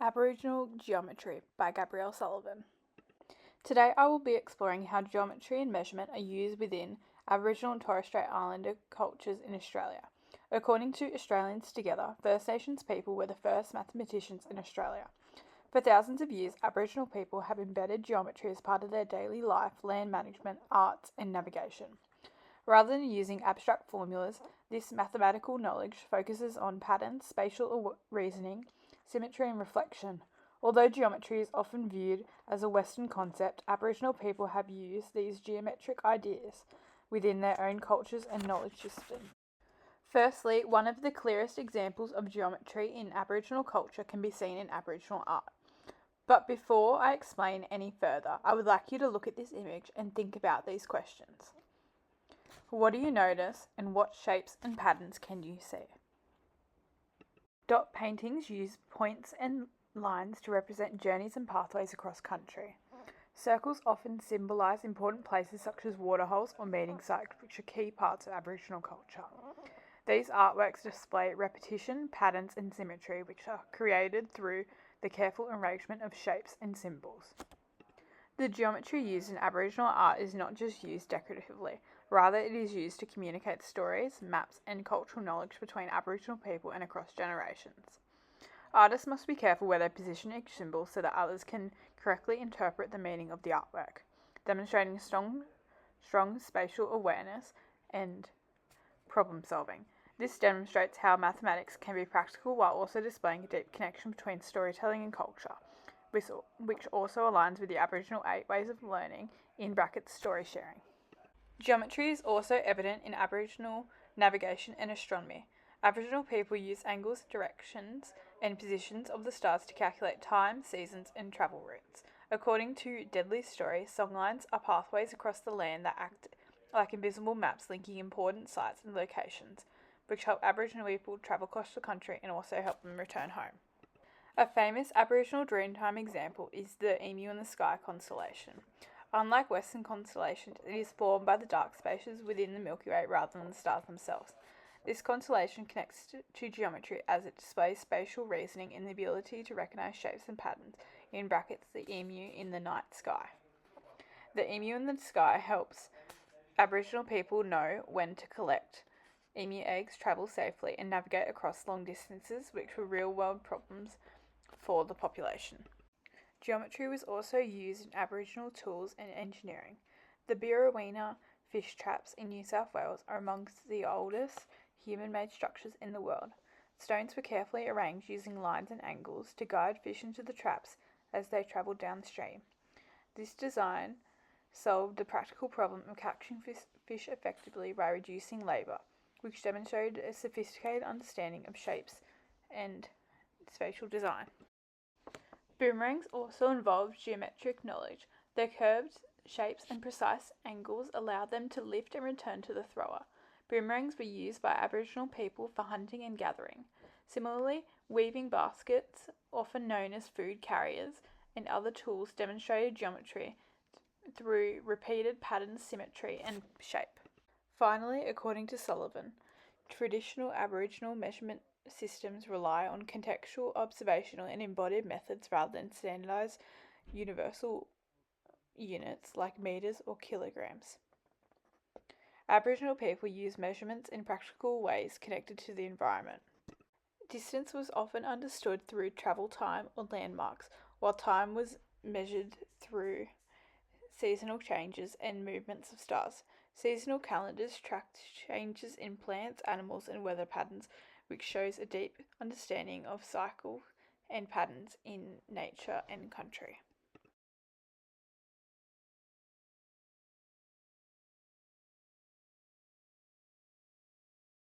Aboriginal Geometry by Gabrielle Sullivan. Today I will be exploring how geometry and measurement are used within Aboriginal and Torres Strait Islander cultures in Australia. According to Australians Together, First Nations people were the first mathematicians in Australia. For thousands of years, Aboriginal people have embedded geometry as part of their daily life, land management, arts, and navigation. Rather than using abstract formulas, this mathematical knowledge focuses on patterns, spatial reasoning, symmetry, and reflection. Although geometry is often viewed as a Western concept, Aboriginal people have used these geometric ideas within their own cultures and knowledge systems. Firstly, one of the clearest examples of geometry in Aboriginal culture can be seen in Aboriginal art. But before I explain any further, I would like you to look at this image and think about these questions. What do you notice, and what shapes and patterns can you see? Dot paintings use points and lines to represent journeys and pathways across country. Circles often symbolise important places such as waterholes or meeting sites, which are key parts of Aboriginal culture. These artworks display repetition, patterns and symmetry, which are created through the careful arrangement of shapes and symbols. The geometry used in Aboriginal art is not just used decoratively, rather it is used to communicate stories, maps and cultural knowledge between Aboriginal people and across generations. Artists must be careful where they position each symbol so that others can correctly interpret the meaning of the artwork, demonstrating strong spatial awareness and problem solving. This demonstrates how mathematics can be practical while also displaying a deep connection between storytelling and culture, which also aligns with the Aboriginal 8 ways of learning, in brackets story sharing. Geometry is also evident in Aboriginal navigation and astronomy. Aboriginal people use angles, directions, and positions of the stars to calculate time, seasons, and travel routes. According to Deadly's story, songlines are pathways across the land that act like invisible maps linking important sites and locations, which help Aboriginal people travel across the country and also help them return home. A famous Aboriginal Dreamtime example is the Emu in the Sky constellation. Unlike Western constellations, it is formed by the dark spaces within the Milky Way rather than the stars themselves. This constellation connects to geometry as it displays spatial reasoning and the ability to recognise shapes and patterns, in brackets the emu in the night sky. The emu in the sky helps Aboriginal people know when to collect emu eggs, travel safely, and navigate across long distances, which were real-world problems for the population. Geometry was also used in Aboriginal tools and engineering. The Birrawina fish traps in New South Wales are amongst the oldest human-made structures in the world. Stones were carefully arranged using lines and angles to guide fish into the traps as they travelled downstream. This design solved the practical problem of catching fish effectively by reducing labour, which demonstrated a sophisticated understanding of shapes and spatial design. Boomerangs also involved geometric knowledge. Their curved shapes and precise angles allowed them to lift and return to the thrower. Boomerangs were used by Aboriginal people for hunting and gathering. Similarly, weaving baskets, often known as food carriers, and other tools demonstrated geometry through repeated patterns, symmetry, and shape. Finally, according to Sullivan, traditional Aboriginal measurement systems rely on contextual, observational, and embodied methods rather than standardized universal units like meters or kilograms. Aboriginal people use measurements in practical ways connected to the environment. Distance was often understood through travel time or landmarks, while time was measured through seasonal changes and movements of stars. Seasonal calendars tracked changes in plants, animals, and weather patterns, which shows a deep understanding of cycle and patterns in nature and country.